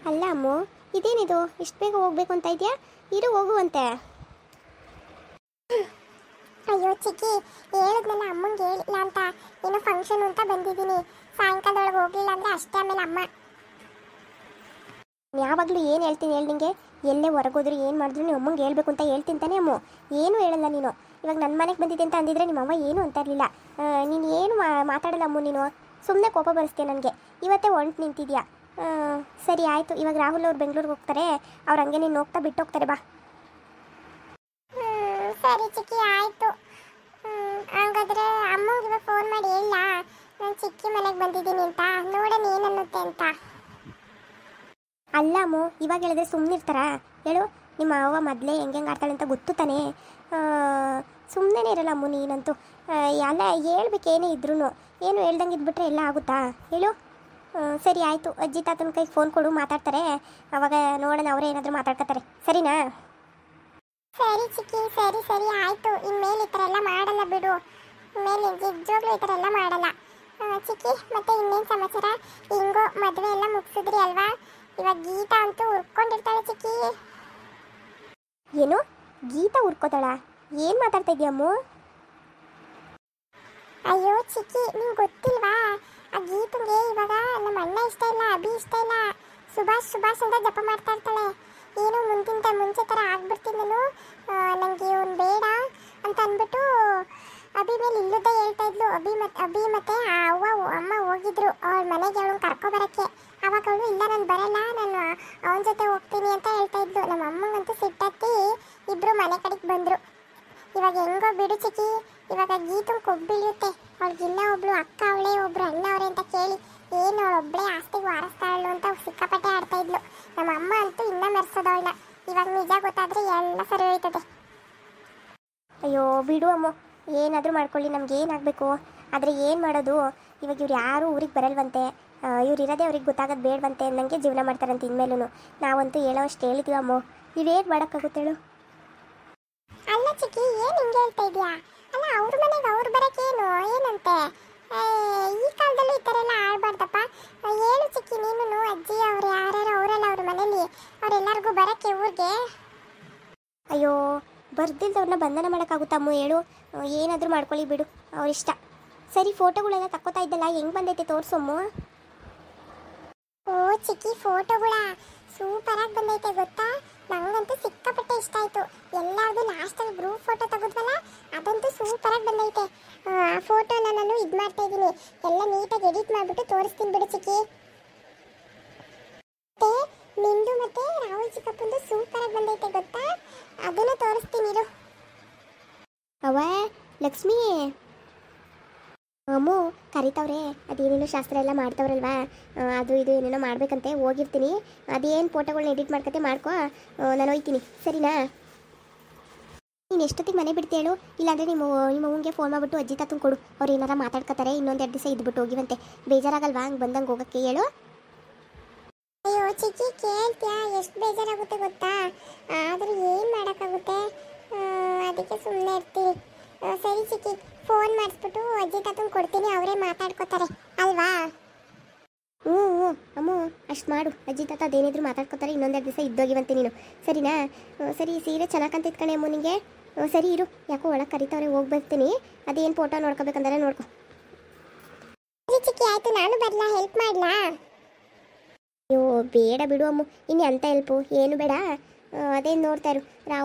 ಅಲ್ಲ ಅಮ್ಮು, ಇದೇನಿದು ಇಷ್ಟು ಬೇಗ ಹೋಗ್ಬೇಕು ಅಂತ ಇದೆಯಾ? ಇರು ಹೋಗುವಂತೆ. ಅಯ್ಯೋ ಚಿಕ್ಕಿ, ಹೇಳಿದ್ನಲ್ಲ ಅಮ್ಮಂಗೆ ಹೇಳಿಲ್ಲ ಅಂತ. ಏನೋ ಫಂಕ್ಷನ್ ಅಂತ ಬಂದಿದ್ದೀನಿ, ಸಾಯಂಕಾಲದೊಳಗೆ ಹೋಗ್ಲಿಲ್ಲ ಅಂದ್ರೆ ಅಷ್ಟೇ. ಆಮೇಲೆ ಅಮ್ಮ ಯಾವಾಗಲೂ ಏನು ಹೇಳ್ತೀನಿ ಹೇಳಿ ನಿಂಗೆ? ಎಲ್ಲೇ ಹೊರಗೋದ್ರು ಏನು ಮಾಡಿದ್ರು ನಿಮ್ಮ ಅಮ್ಮಂಗೆ ಹೇಳ್ಬೇಕು ಅಂತ ಹೇಳ್ತೀನಿ ತಾನೇ ಅಮ್ಮು? ಏನೂ ಹೇಳಲ್ಲ ನೀನು. ಇವಾಗ ನನ್ನ ಮನೆಗೆ ಬಂದಿದ್ದೆ ಅಂತ ಅಂದಿದ್ರೆ ನಿಮ್ಮ ಅವ್ವ ಏನೂ ಅಂತ ಇರಲಿಲ್ಲ. ನೀನು ಏನು ಮಾತಾಡಲ್ಲ ಅಮ್ಮು. ನೀನು ಸುಮ್ಮನೆ ಕೋಪ ಬರಿಸ್ತೀಯ ನನಗೆ. ಇವತ್ತೇ ಹೊಂಟು ನಿಂತಿದ್ಯಾ. ಸರಿ ಆಯಿತು. ಇವಾಗ ರಾಹುಲ್ ಅವ್ರು ಬೆಂಗಳೂರಿಗೆ ಹೋಗ್ತಾರೆ, ಅವ್ರು ಹಂಗೆ ನೀನು ಹೋಗ್ತಾ ಬಿಟ್ಟು ಹೋಗ್ತಾರೆ. ಬಾ. ಸರಿ ಚಿಕ್ಕಿ, ಆಯಿತು. ಹಾಗಾದ್ರೆ ಅಮ್ಮಂಗೆ ಇವಾಗ ಫೋನ್ ಮಾಡಿ ಹೇಳ, ನಾನು ಚಿಕ್ಕಿ ಮನೆಗೆ ಬಂದಿದ್ದೀನಿ ಅಂತ, ನೋಡೋಣ ಏನನ್ನುತ್ತೆ ಅಂತ. ಅಲ್ಲ ಅಮ್ಮು, ಇವಾಗ ಹೇಳಿದ್ರೆ ಸುಮ್ಮನಿರ್ತಾರಾ ಹೇಳು? ನಿಮ್ಮ ಅವ್ವ ಮೊದಲೇ ಹೆಂಗೆ ಆಡ್ತಾಳೆ ಅಂತ ಗೊತ್ತು ತಾನೇ. ಸುಮ್ಮನೆ ಇರಲ್ಲ ಅಮ್ಮು ನೀನಂತೂ. ಎಲ್ಲ ಹೇಳ್ಬೇಕೇನೇ ಇದ್ರೂ, ಏನು ಹೇಳ್ದಂಗೆ ಇದ್ಬಿಟ್ರೆ ಎಲ್ಲ ಆಗುತ್ತಾ ಹೇಳು? ಸರಿ ಆಯಿತು. ಅಜ್ಜಿ ತಾತನ ಕೈಗೆ ಫೋನ್ ಕೊಡು, ಮಾತಾಡ್ತಾರೆ. ಅವಾಗ ನೋಡೋಣ, ಅವರೇ ಏನಾದರೂ ಮಾತಾಡ್ಕೊತಾರೆ. ಸರಿನಾ? ಸರಿ ಚಿಕ್ಕಿ, ಸರಿ ಸರಿ ಆಯಿತು. ಇನ್ಮೇಲೆ ಈ ಥರ ಎಲ್ಲ ಮಾಡಲ್ಲ ಬಿಡು. ಇನ್ಮೇಲೆ ನಿಜವಾಗ್ಲೂ ಈ ಥರ ಎಲ್ಲ ಮಾಡಲ್ಲ. ಚಿಕ್ಕಿ, ಮತ್ತೆ ಇನ್ನೇನು ಸಮಾಚಾರ? ಹಿಂಗೋ ಮದುವೆ ಎಲ್ಲ ಮುಗಿಸಿದ್ರಿ ಅಲ್ವಾ? ಇವಾಗ ಗೀತಾ ಅಂತೂ ಉರ್ಕೊಂಡಿರ್ತಾಳೆ ಚಿಕ್ಕಿ. ಏನು ಗೀತಾ ಉರ್ಕೋತಾಳ? ಏನು ಮಾತಾಡ್ತಾ ಇದೆಯಮ್ಮು? ಅಯ್ಯೋ ಚಿಕ್ಕಿ, ನಿಂಗೆ ಗೊತ್ತಿಲ್ವಾ? ಆ ಗೀತಂಗೆ ಇವಾಗ ನಮ್ಮ ಅಣ್ಣ ಇಷ್ಟ ಇಲ್ಲ, ಅಭಿ ಇಷ್ಟ ಇಲ್ಲ, ಸುಭಾಷ್ ಸುಭಾಷ್ ಅಂತ ಜಪ ಮಾಡ್ತಾ ಇರ್ತಾಳೆ. ಏನೋ ಮುಂಚೆ ಥರ ಆಗ್ಬಿಡ್ತೀನಿ ನಾನು, ನನಗೆ ಇವನು ಬೇಡ ಅಂತ ಅಂದ್ಬಿಟ್ಟು ಅಭಿ ಮೇಲೆ ಇಲ್ಲದೇ ಹೇಳ್ತಾ ಇದ್ಲು. ಅಭಿ ಮತ್ತೆ ಆ ಅಮ್ಮ ಹೋಗಿದ್ರು ಅವಳ ಮನೆಗೆ ಅವಳನ್ನ ಕರ್ಕೊಬರಕ್ಕೆ. ಅವಾಗ ಅವಳು ಇಲ್ಲ, ನಾನು ಬರಲ್ಲ, ನಾನು ಅವನ ಜೊತೆ ಹೋಗ್ತೀನಿ ಅಂತ ಹೇಳ್ತಾ ಇದ್ಲು. ನಮ್ಮ ಅಮ್ಮಂಗಂತೂ ಸಿಟ್ಟತ್ತಿ ಇಬ್ಬರು ಮನೆ ಕಡೆಗೆ ಬಂದರು. ಇವಾಗ ಹೆಂಗೋ ಬಿಡು ಚಿಕ್ಕಿ, ಇವಾಗ ಗೀತಂಗೆ ಕೊಬ್ಬಿಳಿಯುತ್ತೆ. ಅವಳಿಗಿನ್ನ ಒಬ್ಳು ಅಕ್ಕ ಅವಳೇ, ಒಬ್ರು ಅಣ್ಣ ಅವರೇ ಅಂತ ಕೇಳಿ ಏನು ಅವಳೊಬ್ಬಳೇ ಆಸ್ತಿಗೆ ವಾರಿಸ್ತಾಳು ಅಂತ ಸಿಕ್ಕಾಪಟ್ಟೆ ಆಡ್ತಾ ಇದ್ಲು. ನಮ್ಮ ಅಮ್ಮ ಅಂತೂ ಇನ್ನೂ ಮೆರೆಸೋದವಳನ್ನ. ಇವಾಗ ನಿಜ ಗೊತ್ತಾದರೆ ಎಲ್ಲ ಸರಿ ಹೋಯ್ತದೆ. ಅಯ್ಯೋ ಬಿಡು ಅಮ್ಮ, ಏನಾದರೂ ಮಾಡ್ಕೊಳ್ಳಿ, ನಮ್ಗೆ ಏನಾಗಬೇಕು. ಆದರೆ ಏನು ಮಾಡೋದು? ಇವಾಗ ಇವ್ರು ಯಾರೂ ಊರಿಗೆ ಬರಲ್ವಂತೆ, ಇವ್ರು ಇರೋದೇ ಅವ್ರಿಗೆ ಗೊತ್ತಾಗೋದು ಬೇಡವಂತೆ, ನನಗೆ ಜೀವನ ಮಾಡ್ತಾರಂತೆ ಇನ್ಮೇಲೂ. ನಾವಂತೂ ಹೇಳೋ ಅಷ್ಟು ಹೇಳಿದ್ದೀವಮ್ಮ. ನೀವೇನು ಮಾಡೋಕ್ಕಾಗುತ್ತೆ ಹೇಳು? ಅಲ್ಲ ಚಿಕ್ಕಿ, ಏನು ಹಿಂಗೆ ಹೇಳ್ತಾ ಇದೆಯಾ? ಅಲ್ಲ, ಅವ್ರ ಮನೆಗೆ ಅವ್ರು ಬರೋಕ್ಕೇನು ಏನಂತೆ? ಈ ಕಾಲದಲ್ಲೂ ಈ ಥರ ಎಲ್ಲ ಆಡಬಾರ್ದಪ್ಪ. ಹೇಳು ಚಿಕ್ಕಿ, ನೀನು ಅಜ್ಜಿ ಅವ್ರು ಯಾರ್ಯಾರು ಅವರೆಲ್ಲ ಅವ್ರ ಮನೇಲಿ ಅವರೆಲ್ಲರಿಗೂ ಬರೋಕ್ಕೆ ಊರಿಗೆ. ಅಯ್ಯೋ, ಬರ್ದಿಲ್ದವ್ರನ್ನ ಬಂಧನ ಮಾಡೋಕ್ಕಾಗುತ್ತಮ್ಮ ಹೇಳು? ಏನಾದರೂ ಮಾಡ್ಕೊಳ್ಳಿ ಬಿಡು, ಅವ್ರಿಷ್ಟ. ಸರಿ, ಫೋಟೋಗಳೆಲ್ಲ ತಕ್ಕೋತಾ ಇದ್ದಲ್ಲ, ಹೆಂಗೆ ಬಂದೈತೆ ತೋರಿಸಮ್ಮ. ಓ ಚಿಕ್ಕಿ, ಫೋಟೋಗಳ ಸೂಪರಾಗಿ ಬಂದೈತೆ ಗೊತ್ತಾ? ನಂಗಂತೂ ಸಿಕ್ಕಾಪಟ್ಟೆ ಇಷ್ಟ ಆಯಿತು. ಎಲ್ಲರದು ಲಾಸ್ಟಲ್ಲಿ ಗ್ರೂಪ್ ಫೋಟೋ ತೆಗೆದ್ವಲ್ಲ, ಅದಂತೂ ಸೂಪರಾಗಿ ಬಂದೈತೆ. ಆ ಫೋಟೋನ ನಾನು ಇದು ಮಾಡ್ತಾ ಇದ್ದೀನಿ, ಎಲ್ಲ ನೀಟಾಗಿ ಎಡಿಟ್ ಮಾಡಿಬಿಟ್ಟು ತೋರಿಸ್ತೀನಿ ಬಿಡು ಚಿಕ್ಕಿ. ಮತ್ತೆ ನಿಂದು ಮತ್ತೆ ರಾಹುಲ್ ಚಿಕ್ಕಪ್ಪಂದು ಸೂಪರಾಗಿ ಬಂದೈತೆ ಗೊತ್ತಾ? ಅದನ್ನು ತೋರಿಸ್ತೀನಿ ಇರು. ಅವ್ವ ಲಕ್ಷ್ಮೀ, ಅಮ್ಮು ಕರಿತಾವ್ರೆ. ಅದೇನೇನೋ ಶಾಸ್ತ್ರ ಎಲ್ಲ ಮಾಡ್ತಾವ್ರಲ್ವಾ, ಅದು ಇದು ಏನೇನೋ ಮಾಡ್ಬೇಕಂತೆ. ಹೋಗಿರ್ತೀನಿ, ಅದೇನು ಫೋಟೋಗಳನ್ನ ಎಡಿಟ್ ಮಾಡ್ಕತೆ ಮಾಡ್ಕೊ, ನಾನು ಹೋಗ್ತೀನಿ. ಸರಿನಾ? ನೀನು ಎಷ್ಟೊತ್ತಿಗೆ ಮನೆ ಬಿಡ್ತೇಳು? ಇಲ್ಲಾಂದರೆ ನಿಮ್ಮ ಅವ್ನಿಗೆ ಫೋನ್ ಮಾಡಿಬಿಟ್ಟು ಅಜ್ಜಿ ತಾತನ ಕೊಡು, ಅವ್ರು ಏನಾರ ಮಾತಾಡ್ಕೊತಾರೆ. ಇನ್ನೊಂದೆರಡು ದಿವಸ ಇದ್ಬಿಟ್ಟು ಹೋಗಿವಂತೆ. ಬೇಜಾರಾಗಲ್ವಾ ಹಂಗೆ ಬಂದಂಗೆ ಹೋಗೋಕ್ಕೆ ಹೇಳು? ಅಯ್ಯೋ ಚಿಕ್ಕಿ, ಕೇಳ್ತೀಯಾ? ಎಷ್ಟು ಬೇಜಾರಾಗುತ್ತೆ ಗೊತ್ತಾ? ಆದರೂ ಏನು ಮಾಡೋಕ್ಕಾಗುತ್ತೆ, ಅದಕ್ಕೆ ಸುಮ್ಮನೆ ಇರ್ತೀನಿ. ಸರಿ ಚಿಕ್ಕಿ, ಫೋನ್ ಮಾಡಿಸ್ಬಿಟ್ಟು ಅಜ್ಜಿ ತಾತನ ಕೊಡ್ತೀನಿ, ಅವರೇ ಮಾತಾಡ್ಕೋತಾರೆ ಅಲ್ವಾ? ಹ್ಞೂ ಅಮ್ಮ, ಅಷ್ಟು ಮಾಡು. ಅಜ್ಜಿ ತಾತ ಅದೇನಿದ್ರು ಮಾತಾಡ್ಕೋತಾರೆ. ಇನ್ನೊಂದೆರಡು ದಿವಸ ಇದ್ದೋಗಿವಂತೆ ನೀನು. ಸರಿನಾ? ಸರಿ, ಸೀರೆ ಚೆನ್ನಾಗಿ ಕಾಣ್ತೈತೆ ಕಣೆ ಅಮ್ಮ ನಿನಗೆ. ಸರಿ ಇರು, ಯಾಕೋ ಒಳಗೆ ಕರಿತಾವ್ರೆ, ಹೋಗಿ ಬರ್ತೀನಿ. ಅದೇನು ಫೋಟೋ ನೋಡ್ಕೋಬೇಕಂದ್ರೆ ನೋಡ್ಕೊ. ಸರಿ ಚಿಕ್ಕಿ, ಆಯಿತು. ನಾನು ಬರಲಾ, ಹೆಲ್ಪ್ ಮಾಡಲಾ? ಅಯ್ಯೋ ಬೇಡ ಬಿಡು ಅಮ್ಮ, ಇನ್ನು ಎಂಥ ಹೆಲ್ಪು ಏನು ಬೇಡ. ಅದೇನು ನೋಡ್ತಾ ಇರು.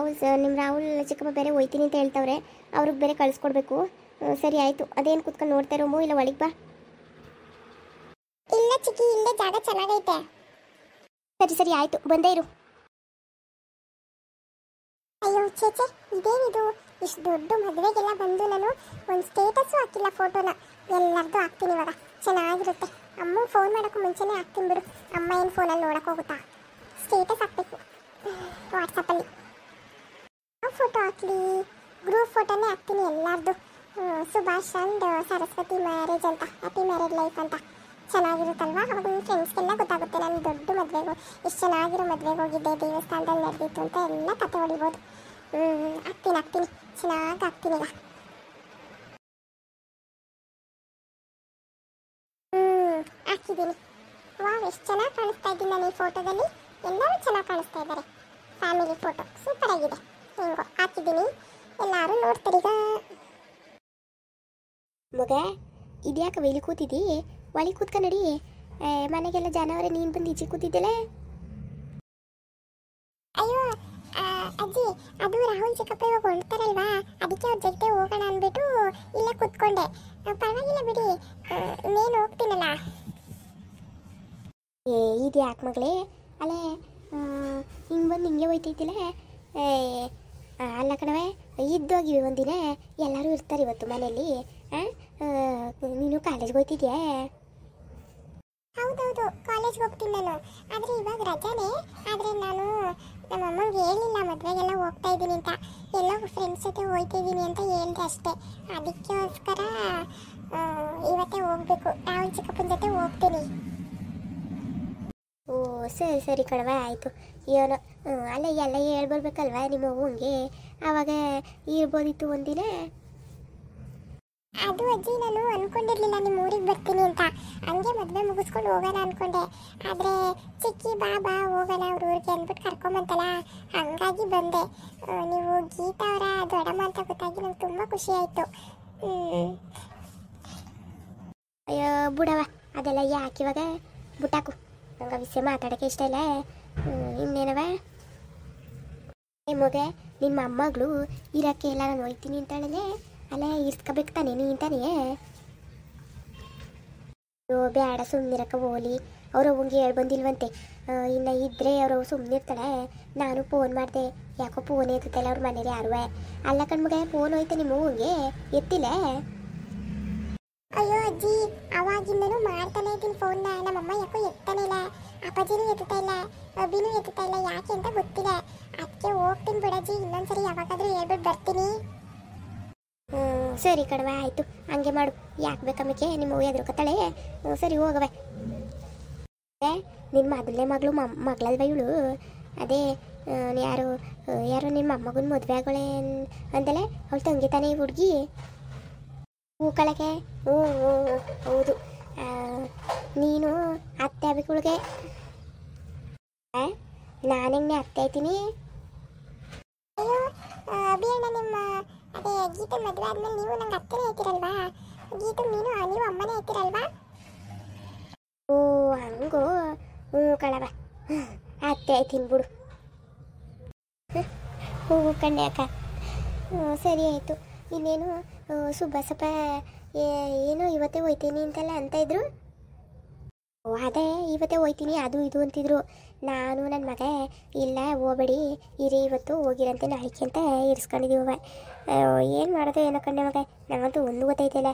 ನಿಮ್ಮ ರಾಹುಲ್ ಚಿಕ್ಕಪ್ಪ ಬೇರೆ ಹೋಯ್ತೀನಿ ಅಂತ ಹೇಳ್ತಾವ್ರೆ, ಅವ್ರಿಗೆ ಬೇರೆ ಕಳಿಸ್ಕೊಡ್ಬೇಕು. ಸರಿ ಆಯಿತು, ಅದೇನು ಕೂತ್ಕೊಂಡು ನೋಡ್ತಾ ಇರೋಮು, ಇಲ್ಲ ಒಳಗೆ ಬಾ. ಇಲ್ಲ ಚಿಕ್ಕಿ, ಇಲ್ಲೇ ಜಾಗ ಚೆನ್ನಾಗೈತೆ. ಸರಿ ಸರಿ ಆಯಿತು, ಬಂದೇ ಇರು. ಅಯ್ಯೋ ಚೇಚೆ, ಇದೇನಿದು? ಇಷ್ಟು ದೊಡ್ಡ ಮದುವೆಗೆಲ್ಲ ಬಂದು ನಾನು ಒಂದು ಸ್ಟೇಟಸ್ಸು ಹಾಕಿಲ್ಲ, ಫೋಟೋನ. ಎಲ್ಲರದ್ದು ಹಾಕ್ತೀನಿ ಇವಾಗ, ಚೆನ್ನಾಗಿರುತ್ತೆ. ಅಮ್ಮ ಫೋನ್ ಮಾಡೋಕ್ಕೂ ಮುಂಚೆನೇ ಹಾಕ್ತೀನಿ ಬಿಡು. ಅಮ್ಮ ಏನು ಫೋನಲ್ಲಿ ನೋಡೋಕೆ ಹೋಗುತ್ತಾ? ಸ್ಟೇಟಸ್ ಹಾಕಬೇಕು ವಾಟ್ಸಪ್ಪಲ್ಲಿ. ಯಾವ ಫೋಟೋ ಹಾಕಲಿ? ಗ್ರೂಪ್ ಫೋಟೋನೇ ಹಾಕ್ತೀನಿ ಎಲ್ಲರದ್ದು. ಸುಭಾಷ್ ಅಂಡ್ ಸರಸ್ವತಿ ಮ್ಯಾರೇಜ್ ಅಂತ, ಹ್ಯಾಪಿ ಮ್ಯಾರೇಜ್ ಲೈಫ್ ಅಂತ ಚೆನ್ನಾಗಿರುತ್ತಲ್ವಾ? ಅವಾಗ ನನ್ನ ಫ್ರೆಂಡ್ಸ್ಗೆಲ್ಲ ಗೊತ್ತಾಗುತ್ತೆ ನಾನು ದೊಡ್ಡ ಮದುವೆಗೆ, ಎಷ್ಟು ಚೆನ್ನಾಗಿರೋ ಮದುವೆಗೆ ಹೋಗಿದ್ದೆ, ದೇವಸ್ಥಾನದಲ್ಲಿ ನಡೆದಿತ್ತು ಅಂತ ಎಲ್ಲ ಕತೆ ಹೊಡಿಬೋದು. ಹಾಕ್ತೀನಿ ಚೆನ್ನಾಗಿ ಹಾಕ್ತೀನಿ ಈಗ. ಹಾಕಿದ್ದೀನಿ. ವಾವ್, ಎಷ್ಟು ಚೆನ್ನಾಗಿ ಕಾಣಿಸ್ತಾ ಇದ್ದೀನಿ ನಾನು ಈ ಫೋಟೋದಲ್ಲಿ. ಎಲ್ಲರೂ ಚೆನ್ನಾಗಿ ಕಾಣಿಸ್ತಾ ಇದ್ದಾರೆ. ಫ್ಯಾಮಿಲಿ ಫೋಟೋ ಸೂಪರ್ ಆಗಿದೆ. ಹಿಂಗೋ ಹಾಕಿದ್ದೀನಿ, ಎಲ್ಲರೂ ನೋಡ್ತಾರೆ ಈಗ. ಮಗ ಇದ್ಯಾಕೆ ವೇಲಿ ಕೂತಿದ್ದಿ? ಒಳಿ ಕೂತ್ಕ ನಡಿ. ಮನೆಗೆಲ್ಲ ಜಾನವರೇ, ನೀನು ಬಂದು ಈಚೆ ಕೂತಿದ್ದೆಲ್ಲ. ಅಯ್ಯೋ ಅಜ್ಜಿ, ಅದು ರಾಹುಲ್ ಚಿಕ್ಕಪ್ಪ ಇವಾಗ ಹೊರಡ್ತಾರಲ್ವಾ, ಅದಕ್ಕೆ ಅವ್ರ ಜೊತೆ ಹೋಗೋಣ ಅಂದ್ಬಿಟ್ಟು ಇಲ್ಲೇ ಕೂತ್ಕೊಂಡೆ. ಪರವಾಗಿಲ್ಲ ಬಿಡಿ, నేను ಹೋಗ್ತೀನಲ್ಲ. ಇದು ಯಾಕೆ ಮಗಳೇ? ಅಲ್ಲೇ ಹಿಂಗೆ ಬಂದು ಹಿಂಗೆ ಹೋಯ್ತೈತಿಲ್ಲ. ಅಲ್ಲ ಕಣವೆ, ಇದ್ದೋಗಿವಿ ಒಂದಿನ, ಎಲ್ಲರೂ ಇರ್ತಾರೆ ಇವತ್ತು ಮನೆಯಲ್ಲಿ. ನೀನು ಕಾಲೇಜ್ಗೆ ಹೋಗ್ತಿದ್ಯಾ? ಹೌದೌದು, ಕಾಲೇಜ್ಗೆ ಹೋಗ್ತೀನಿ ನಾನು. ಆದರೆ ಇವಾಗ ರಜಾನೇ. ಆದರೆ ನಾನು ನಮ್ಮ ಅಮ್ಮಂಗೆ ಹೇಳಿಲ್ಲ ಮದುವೆಗೆಲ್ಲ ಹೋಗ್ತಾ ಇದ್ದೀನಿ ಅಂತ. ಎಲ್ಲ ಫ್ರೆಂಡ್ಸ್ ಜೊತೆ ಹೋಗ್ತಿದ್ದೀನಿ ಅಂತ ಹೇಳಿದೆ ಅಷ್ಟೇ. ಅದಕ್ಕೋಸ್ಕರ ಇವತ್ತೇ ಹೋಗಬೇಕು. ರಾಹುಲ್ ಚಿಕ್ಕಪ್ಪನ ಜೊತೆ ಹೋಗ್ತೀನಿ. ಓ ಸರಿ ಸರಿ ಕಣವ, ಆಯಿತು. ಏನೋ ಅಲ್ಲ ಎಲ್ಲ ಹೇಳ್ಬರ್ಬೇಕಲ್ವ ನಿಮ್ಮ ಅವ್ವಂಗೆ, ಆವಾಗ ಇರ್ಬೋದಿತ್ತು ಒಂದಿನ. ಅದು ಅಜ್ಜಿ, ನಾನು ಅನ್ಕೊಂಡಿರ್ಲಿಲ್ಲ ನಿಮ್ಮ ಊರಿಗೆ ಬರ್ತೀನಿ ಅಂತ. ಹಂಗೆ ಮದುವೆ ಮುಗಿಸ್ಕೊಂಡು ಹೋಗೋಣ ಅನ್ಕೊಂಡೆ. ಆದರೆ ಚಿಕ್ಕಿ ಬಾ ಹೋಗೋಣ ಅವ್ರ ಊರಿಗೆ ಅಂದ್ಬಿಟ್ಟು ಕರ್ಕೊಂಬಂತಲ್ಲ, ಹಂಗಾಗಿ ಬಂದೆ. ನೀವು ಗೀತಾ ಅವರ ದೊಡ್ಡಮ್ಮ ಅಂತ ಗೊತ್ತಾಗಿ ನಂಗೆ ತುಂಬ ಖುಷಿ ಆಯಿತು. ಅಯ್ಯೋ ಬುಡವ, ಅದೆಲ್ಲ ಯಾಕೆ ಇವಾಗ ಬುಟ್ಟಾಕು. ನಂಗೆ ವಿಷಯ ಮಾತಾಡೋಕ್ಕೆ ಇಷ್ಟ ಇಲ್ಲ. ಇನ್ನೇನವ ಮಗ, ನಿಮ್ಮ ಮೊಮ್ಮಗಳು ಇರೋಕ್ಕೆ ಎಲ್ಲ ನಾನು ಹೋಗ್ತೀನಿ ಅಂತಾಳಲ್ಲೇ, ಅಲ್ಲೇ ಇರ್ಸ್ಕೋಬೇಕು ತಾನೆ ನೀನು ತಾನೇ? ಬೇಡ ಸುಮ್ಮನಿರಕ್ಕ ಹೋಲಿ. ಅವ್ರ ಅವ್ವಂಗೆ ಹೇಳಿ ಬಂದಿಲ್ವಂತೆ. ಇನ್ನು ಇದ್ದರೆ ಅವರು ಸುಮ್ಮನಿರ್ತಾಳೆ. ನಾನು ಫೋನ್ ಮಾಡಿದೆ, ಯಾಕೋ ಫೋನ್ ಎತ್ತಲ್ಲ ಅವ್ರ ಮನೇಲಿ ಯಾರು. ಅಲ್ಲ ಕಣ್ಮಗ, ಫೋನ್ ಹೋಯ್ತಾ ನಿಮ್ಮ ಅವ್ವಂಗೆ, ಎತ್ತಿಲ್ಲ? ಅಯ್ಯೋ ಅಜ್ಜಿ, ಅವಾಗಿಂದನೂ ಮಾಡ್ತಾನೆ ಇದ್ದೀನಿ ಫೋನ್ನ. ನಮ್ಮಮ್ಮ ಯಾಕೋ ಎತ್ತಾನೆ ಇಲ್ಲ, ಅಪ್ಪಾಜಿನೂ ಎತ್ತುತ್ತಾ ಇಲ್ಲ, ಅಭಿನೂ ಎತ್ತುತ್ತಾ ಇಲ್ಲ. ಯಾಕೆ ಅಂತ ಗೊತ್ತಿಲ್ಲ. ಅದಕ್ಕೆ ಹೋಗ್ತೀನಿ ಬಿಡಜ್ಜಿ, ಇನ್ನೊಂದ್ಸರಿ ಯಾವಾಗಾದರೂ ಹೇಳ್ಬಿಟ್ಟು ಬರ್ತೀನಿ. ಸರಿ ಕಣವ, ಆಯಿತು, ಹಂಗೆ ಮಾಡು. ಯಾಕೆ ಬೇಕಮ್ಮಕ್ಕೆ ನಿಮ್ಮ ಅವ್ವ ಎದುರುಕತ್ತಾಳೆ. ಸರಿ ಹೋಗವೆ. ನಿನ್ನ ಮೊದಲನೇ ಮಗಳು ಮಗಳಲ್ವ ಇವಳು? ಅದೇ ಯಾರು ನಿನ್ನ ಮೊಮ್ಮಗನ ಮದುವೆ ಆಗೋಳೆ ಅಂದಲೆ, ಅವಳು ತಂಗಿ ತಾನೇ ಹುಡುಗಿ? ಹೂ ಕಳಕೆ. ಹ್ಞೂ ಹೌದು. ನೀನು ಅತ್ತೆ ಆಗ್ಬೇಕುಳಿಗೆ. ನಾನು ಹೆಂಗೆ ಅತ್ತೆ ಆಯ್ತೀನಿ? ಅಯ್ಯೋ ಅಭಿ ಅಣ್ಣ, ನಿಮ್ಮ ಅದೇ ಗೀತೆ ಮದುವೆ ಆದ್ಮೇಲೆ ನೀವು ನಂಗೆ ಅತ್ತನೇ ಐತಿರಲ್ವಾ? ಗೀತು ನೀವು ಅಮ್ಮನೇ ಐತಿರಲ್ವಾ? ಓ ಹಂಗೋ. ಹ್ಞೂ ಕಳವ, ಅತ್ತೆ ಆಯ್ತೀನಿ ಬಿಡು. ಹ್ಞೂ ಕಣ್ಣೆ ಅಕ್ಕ. ಸರಿ ಆಯಿತು. ಇನ್ನೇನು ಸುಬ್ಬಸಪ್ಪ ಏನೋ ಇವತ್ತೇ ಹೋಯ್ತೀನಿ ಅಂತೆಲ್ಲ ಅಂತ ಇದ್ರು. ಓ ಅದೇ ಇವತ್ತೇ ಹೋಯ್ತೀನಿ ಅದು ಇದು ಅಂತಿದ್ರು. ನಾನು ನನ್ನ ಮಗ ಇಲ್ಲ ಹೋಗ್ಬೇಡಿ ಇರಿ, ಇವತ್ತು ಹೋಗಿರಂತೆ ನಾಳೆಗೆ ಅಂತ ಇರಿಸ್ಕೊಂಡಿದ್ದೀವ. ಏನು ಮಾಡೋದು ಏನೋ ಕಣ್ಣೆ ಮಗ, ನನಗಂತೂ ಒಂದು ಗೊತ್ತೈತಿಲ್ಲ.